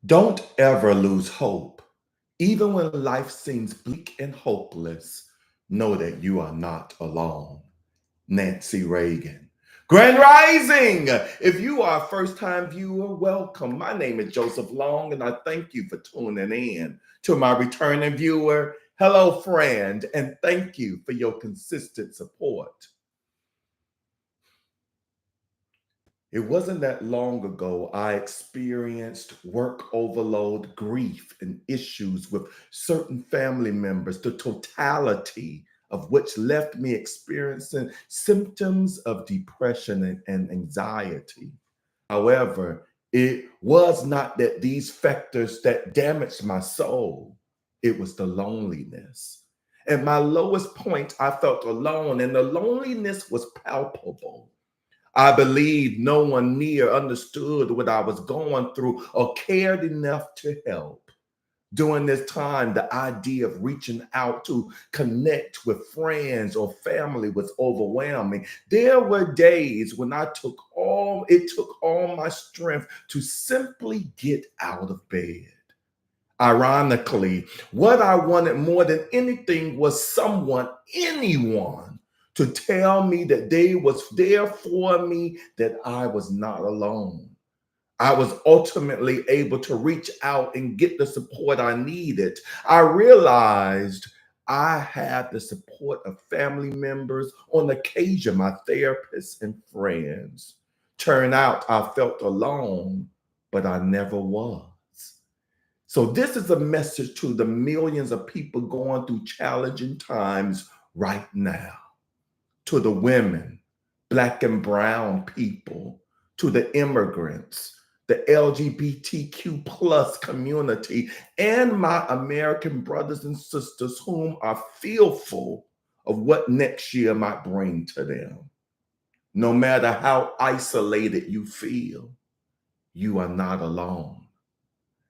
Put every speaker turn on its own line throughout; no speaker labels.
Don't ever lose hope. Even when life seems bleak and hopeless, know that you are not alone. Nancy Reagan. Grand Rising! If you are a first time viewer, welcome. My name is Joseph Long, and I thank you for tuning in. To my returning viewer, hello, friend, and thank you for your consistent support. It wasn't that long ago I experienced work overload, grief, and issues with certain family members, the totality of which left me experiencing symptoms of depression and anxiety. However, it was not that these factors that damaged my soul, it was the loneliness. At my lowest point, I felt alone, and the loneliness was palpable. I believe no one near understood what I was going through or cared enough to help. During this time, the idea of reaching out to connect with friends or family was overwhelming. There were days when it took all my strength to simply get out of bed. Ironically, what I wanted more than anything was anyone, to tell me that they was there for me, that I was not alone. I was ultimately able to reach out and get the support I needed. I realized I had the support of family members, on occasion, my therapists and friends. Turn out I felt alone, but I never was. So, this is a message to the millions of people going through challenging times right now, to the women, Black and brown people, to the immigrants, the LGBTQ plus community, and my American brothers and sisters whom are fearful of what next year might bring to them. No matter how isolated you feel, you are not alone.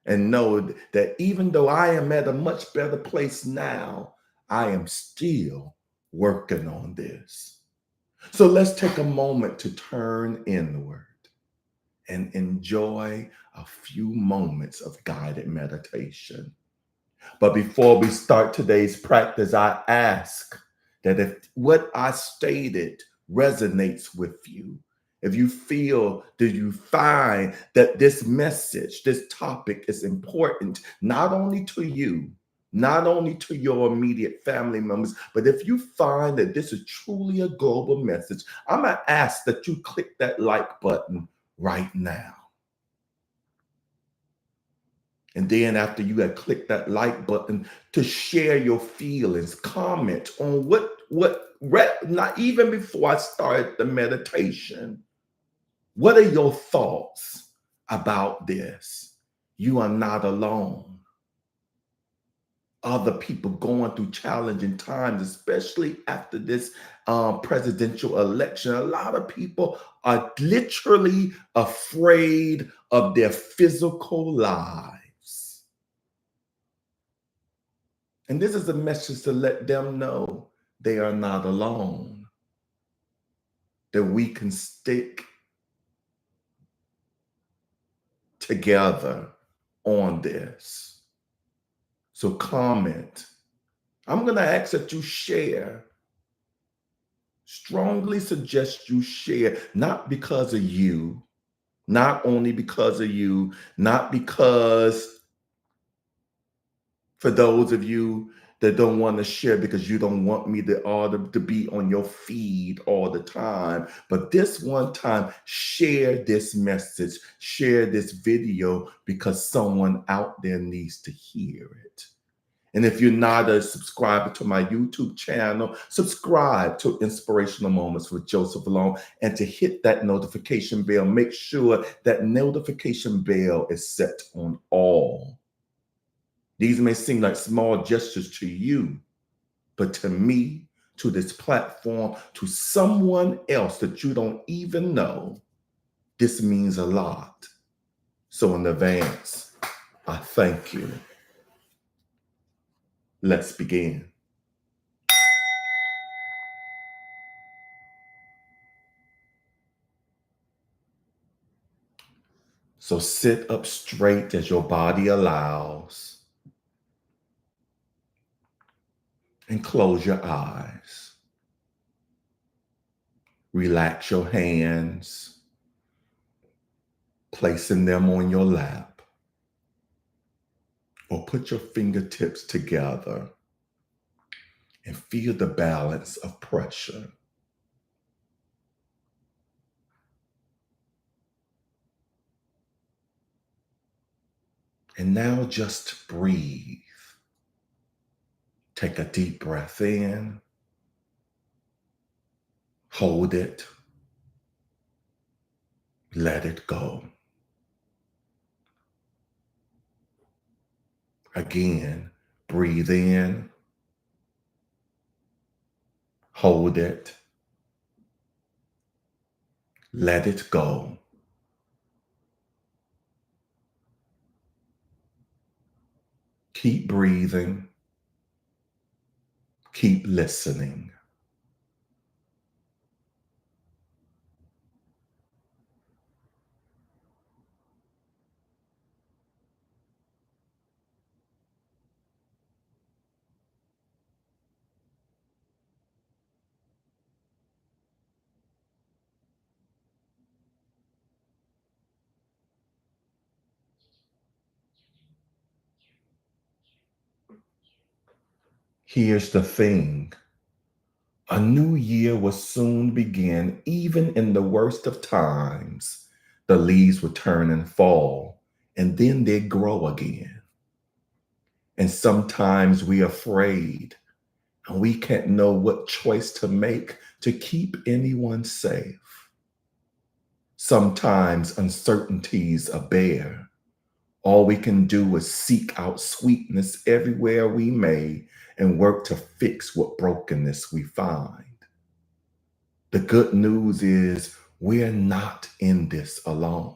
And know that even though I am at a much better place now, I am still working on this. So let's take a moment to turn inward and enjoy a few moments of guided meditation. But before we start today's practice, I ask that if what I stated resonates with you, if you feel, do you find that this message, this topic is important, not only to you, not only to your immediate family members, but if you find that this is truly a global message, I'm going to ask that you click that like button right now. And then after you have clicked that like button, to share your feelings, comment on not even before I start the meditation, what are your thoughts about this? You are not alone. Other people going through challenging times, especially after this presidential election. A lot of people are literally afraid of their physical lives. And this is a message to let them know they are not alone, that we can stick together on this. So comment. I'm going to ask that you share. Strongly suggest you share, not because of you, not only because of you, not because for those of you that don't want to share because you don't want me to be on your feed all the time. But this one time, share this message, share this video, because someone out there needs to hear it. And if you're not a subscriber to my YouTube channel, subscribe to Inspirational Moments with Joseph Long, and to hit that notification bell. Make sure that notification bell is set on all. These may seem like small gestures to you, but to me, to this platform, to someone else that you don't even know, this means a lot. So in advance, I thank you. Let's begin. So sit up straight as your body allows and close your eyes. Relax your hands, placing them on your lap, or put your fingertips together and feel the balance of pressure. And now just breathe. Take a deep breath in, hold it, let it go. Again, breathe in, hold it, let it go. Keep breathing, keep listening. Here's the thing. A new year will soon begin, even in the worst of times. The leaves will turn and fall, and then they grow again. And sometimes we're afraid, and we can't know what choice to make to keep anyone safe. Sometimes uncertainties are bare. All we can do is seek out sweetness everywhere we may and work to fix what brokenness we find. The good news is we're not in this alone.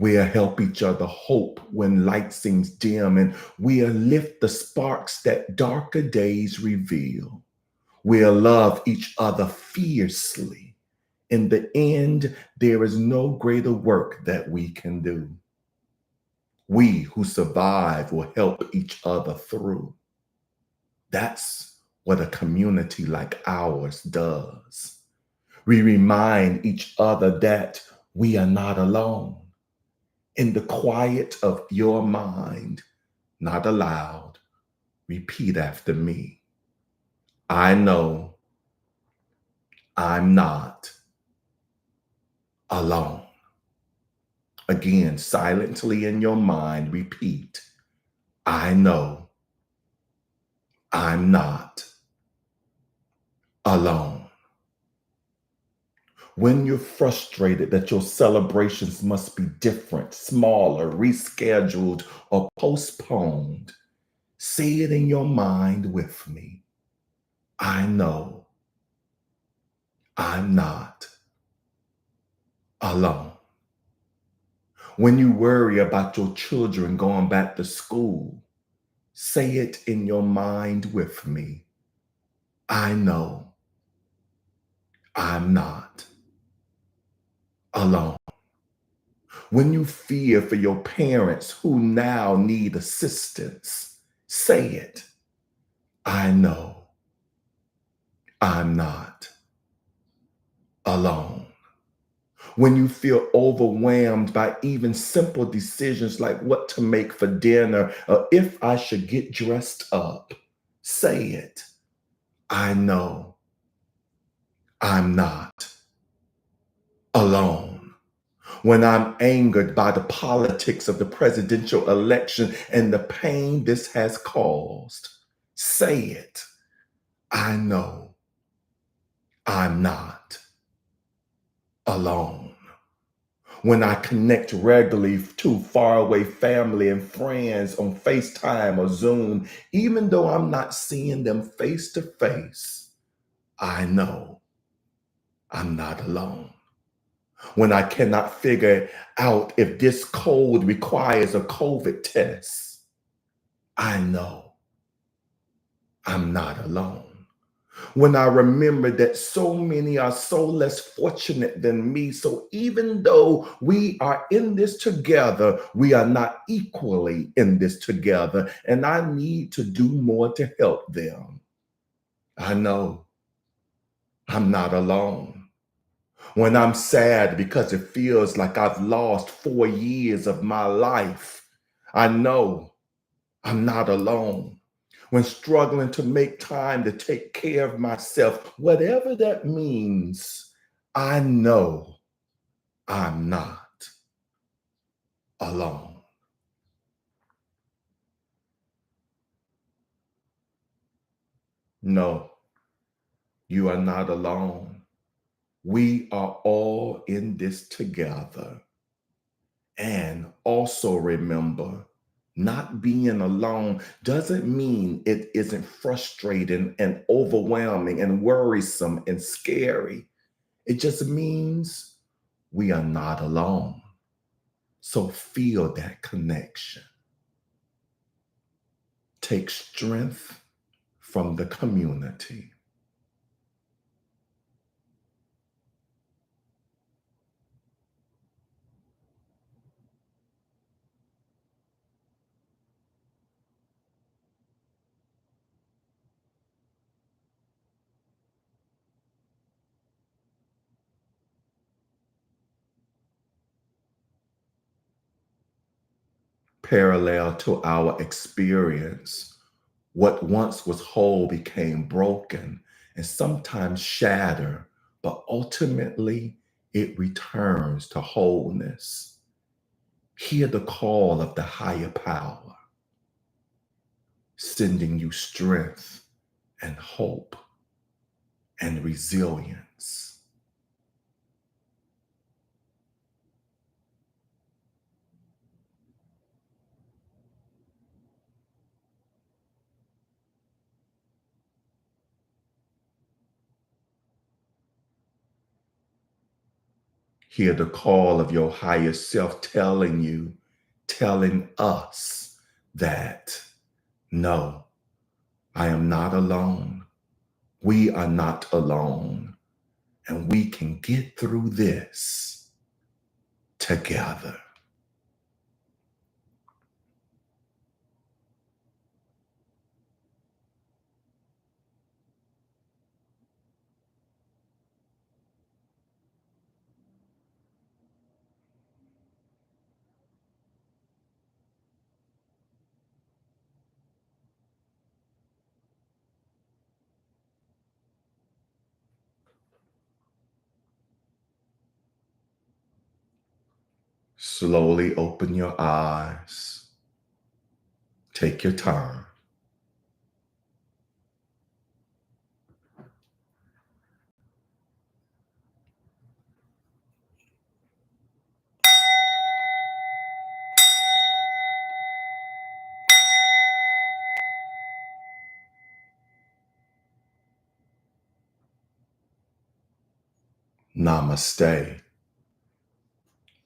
We'll help each other hope when light seems dim, and we'll lift the sparks that darker days reveal. We'll love each other fiercely. In the end, there is no greater work that we can do. We who survive will help each other through. That's what a community like ours does. We remind each other that we are not alone. In the quiet of your mind, not aloud, repeat after me. I know I'm not alone. Again, silently in your mind, repeat. I know I'm not alone. When you're frustrated that your celebrations must be different, smaller, rescheduled, or postponed, say it in your mind with me. I know I'm not alone. When you worry about your children going back to school, say it in your mind with me. I know I'm not alone. When you fear for your parents who now need assistance, say it. I know I'm not alone. When you feel overwhelmed by even simple decisions like what to make for dinner or if I should get dressed up, say it. I know I'm not alone. When I'm angered by the politics of the presidential election and the pain this has caused, say it. I know I'm not alone. When I connect regularly to faraway family and friends on FaceTime or Zoom, even though I'm not seeing them face to face, I know I'm not alone. When I cannot figure out if this cold requires a COVID test, I know I'm not alone. When I remember that so many are so less fortunate than me. So even though we are in this together, we are not equally in this together. And I need to do more to help them. I know I'm not alone. When I'm sad because it feels like I've lost 4 years of my life, I know I'm not alone. When struggling to make time to take care of myself, whatever that means, I know I'm not alone. No, you are not alone. We are all in this together. And also remember, not being alone doesn't mean it isn't frustrating and overwhelming and worrisome and scary. It just means we are not alone. So feel that connection. Take strength from the community. Parallel to our experience, what once was whole became broken and sometimes shattered, but ultimately it returns to wholeness. Hear the call of the higher power, sending you strength and hope and resilience. Hear the call of your higher self telling you, telling us that no, I am not alone. We are not alone. And we can get through this together. Slowly open your eyes. Take your time. Namaste.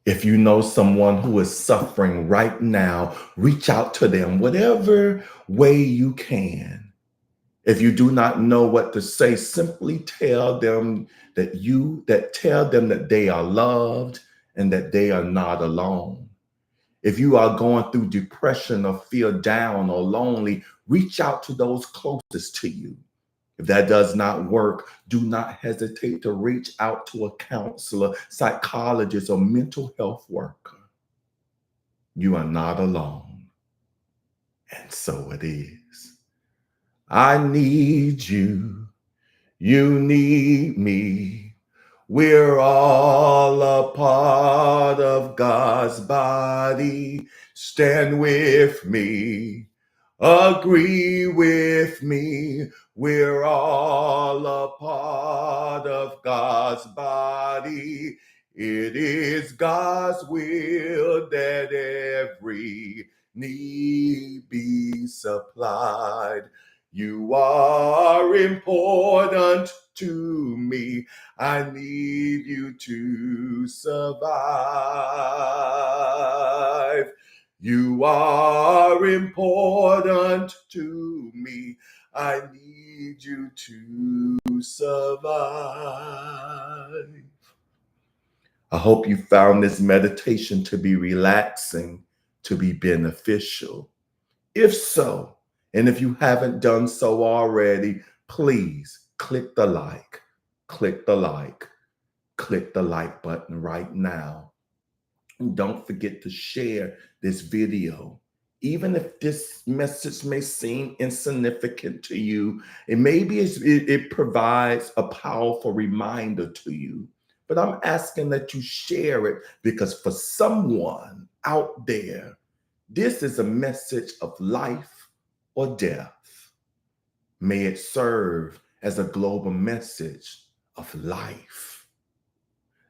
If you know someone who is suffering right now, reach out to them whatever way you can. If you do not know what to say, simply tell them that they are loved and that they are not alone. If you are going through depression or feel down or lonely, reach out to those closest to you. If that does not work, do not hesitate to reach out to a counselor, psychologist, or mental health worker. You are not alone. And so it is. I need you. You need me. We're all a part of God's body. Stand with me. Agree with me. We're all a part of God's body. It is God's will that every need be supplied. You are important to me. I need you to survive. You are important to me. I need you to survive. I hope you found this meditation to be relaxing, to be beneficial. If so, and if you haven't done so already, please click the like, click the like, click the like button right now. And don't forget to share this video. Even if this message may seem insignificant to you, it provides a powerful reminder to you. But I'm asking that you share it because for someone out there, this is a message of life or death. May it serve as a global message of life.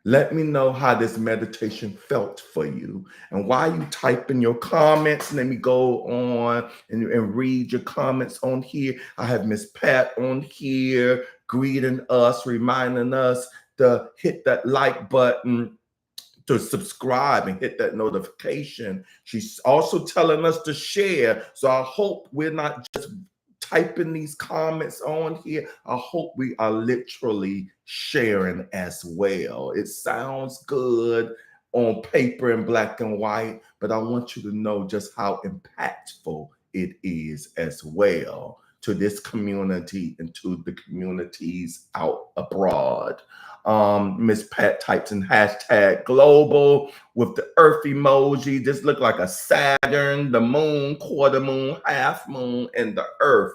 Let me know how this meditation felt for you. And while you type in your comments, let me go on and read your comments on here. I have Miss Pat on here greeting us, reminding us to hit that like button, to subscribe and hit that notification. She's also telling us to share. So I hope we're not just typing these comments on here. I hope we are literally sharing as well. It sounds good on paper in black and white, but I want you to know just how impactful it is as well to this community and to the communities out abroad. Miss Pat types in hashtag global with the earth emoji. This look like a Saturn, the moon, quarter moon, half moon, and the earth.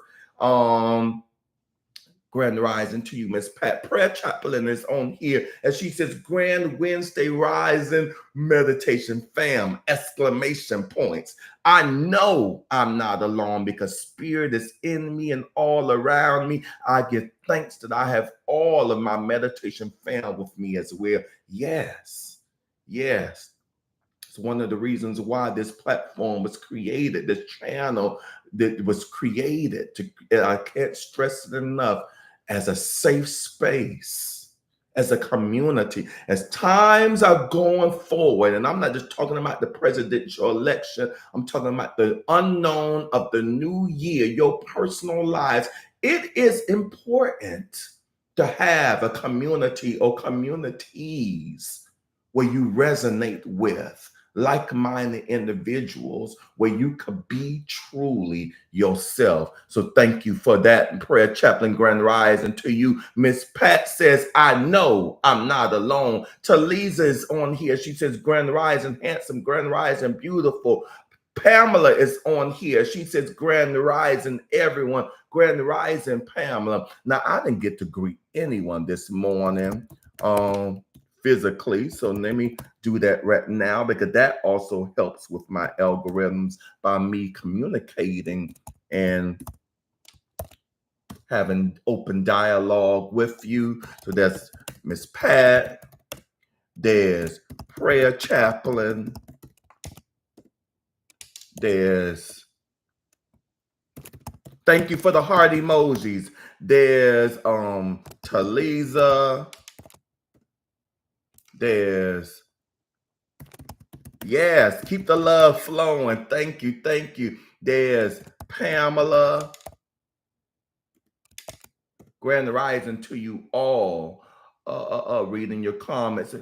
Grand rising to you, Miss Pat. Prayer chaplain is on here as she says, Grand Wednesday rising meditation fam, exclamation points. I know I'm not alone because spirit is in me and all around me. I give thanks that I have all of my meditation fam with me as well. Yes, yes. It's one of the reasons why this platform was created, this channel that was created to, I can't stress it enough, as a safe space, as a community, as times are going forward. And I'm not just talking about the presidential election, I'm talking about the unknown of the new year, your personal lives. It is important to have a community or communities where you resonate with like-minded individuals where you could be truly yourself. So thank you for that. Prayer chaplain grand rising to you. Miss Pat says, I know I'm not alone. Talisa is on here. She says, grand rising, handsome, grand rising, beautiful. Pamela is on here. She says, grand rising, everyone. Grand rising, Pamela. Now, I didn't get to greet anyone this morning physically. So let me do that right now because that also helps with my algorithms by me communicating and having open dialogue with you. So that's Miss Pat. There's Prayer Chaplain. There's, thank you for the heart emojis. There's Talisa. There's, yes, keep the love flowing. Thank you, thank you. There's Pamela. Grand rising to you all. Reading your comments.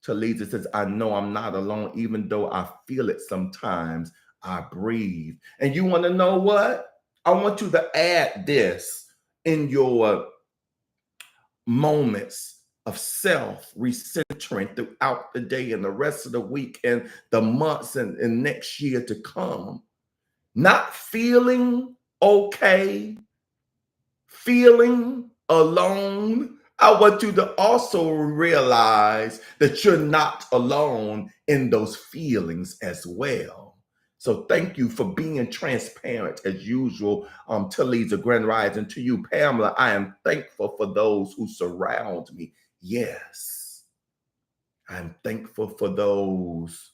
Talisa says, I know I'm not alone, even though I feel it sometimes. I breathe. And you want to know what? I want you to add this in your moments of self recentering throughout the day and the rest of the week and the months and next year to come. Not feeling okay, feeling alone. I want you to also realize that you're not alone in those feelings as well. So thank you for being transparent as usual. Talisa Grand Rising to you, Pamela. I am thankful for those who surround me. Yes, I'm thankful for those.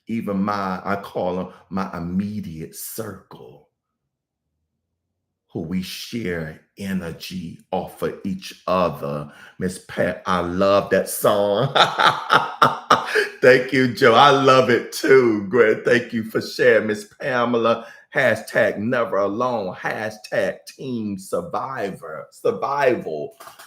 Even I call them my immediate circle, who we share energy off of each other. Miss Pat, I love that song. Thank you, Joe. I love it too. Great. Thank you for sharing, Miss Pamela. hashtag never alone, hashtag team survival.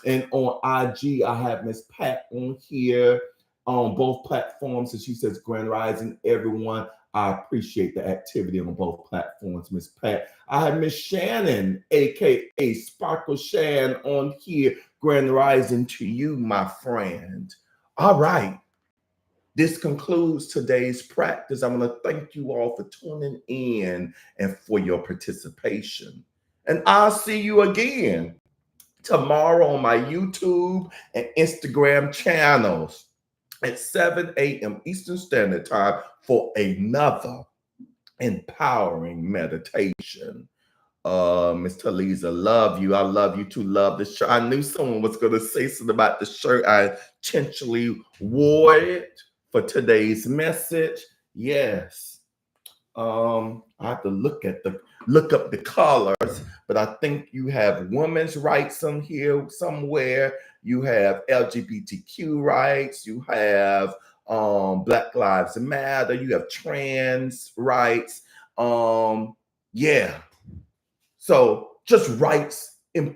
And on IG, I have Miss Pat on here on both platforms. And she says, Grand Rising, everyone. I appreciate the activity on both platforms, Miss Pat. I have Miss Shannon, aka Sparkle Shan, on here. Grand Rising to you, my friend. All right. This concludes today's practice. I want to thank you all for tuning in and for your participation. And I'll see you again tomorrow on my YouTube and Instagram channels at 7 a.m. Eastern Standard Time for another empowering meditation. Miss Talisa, love you. I love you too. Love the shirt. I knew someone was going to say something about the shirt. I intentionally wore it for today's message. Yes. I have to look up the colors, but I think you have women's rights on here somewhere. You have LGBTQ rights. You have Black Lives Matter. You have trans rights. Yeah. So just rights in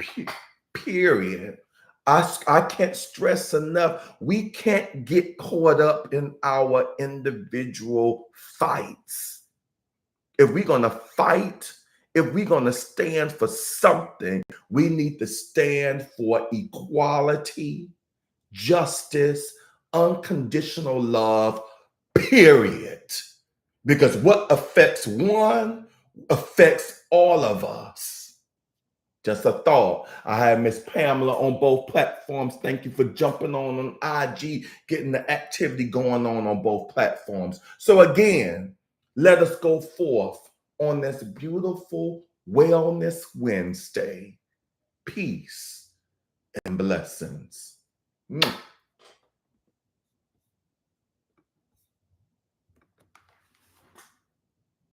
period. I can't stress enough. We can't get caught up in our individual fights. If we're going to fight, if we're going to stand for something, we need to stand for equality, justice, unconditional love, period. Because what affects one affects all of us. Just a thought. I have Miss Pamela on both platforms. Thank you for jumping on IG, getting the activity going on both platforms. So again, let us go forth on this beautiful Wellness Wednesday. Peace and blessings.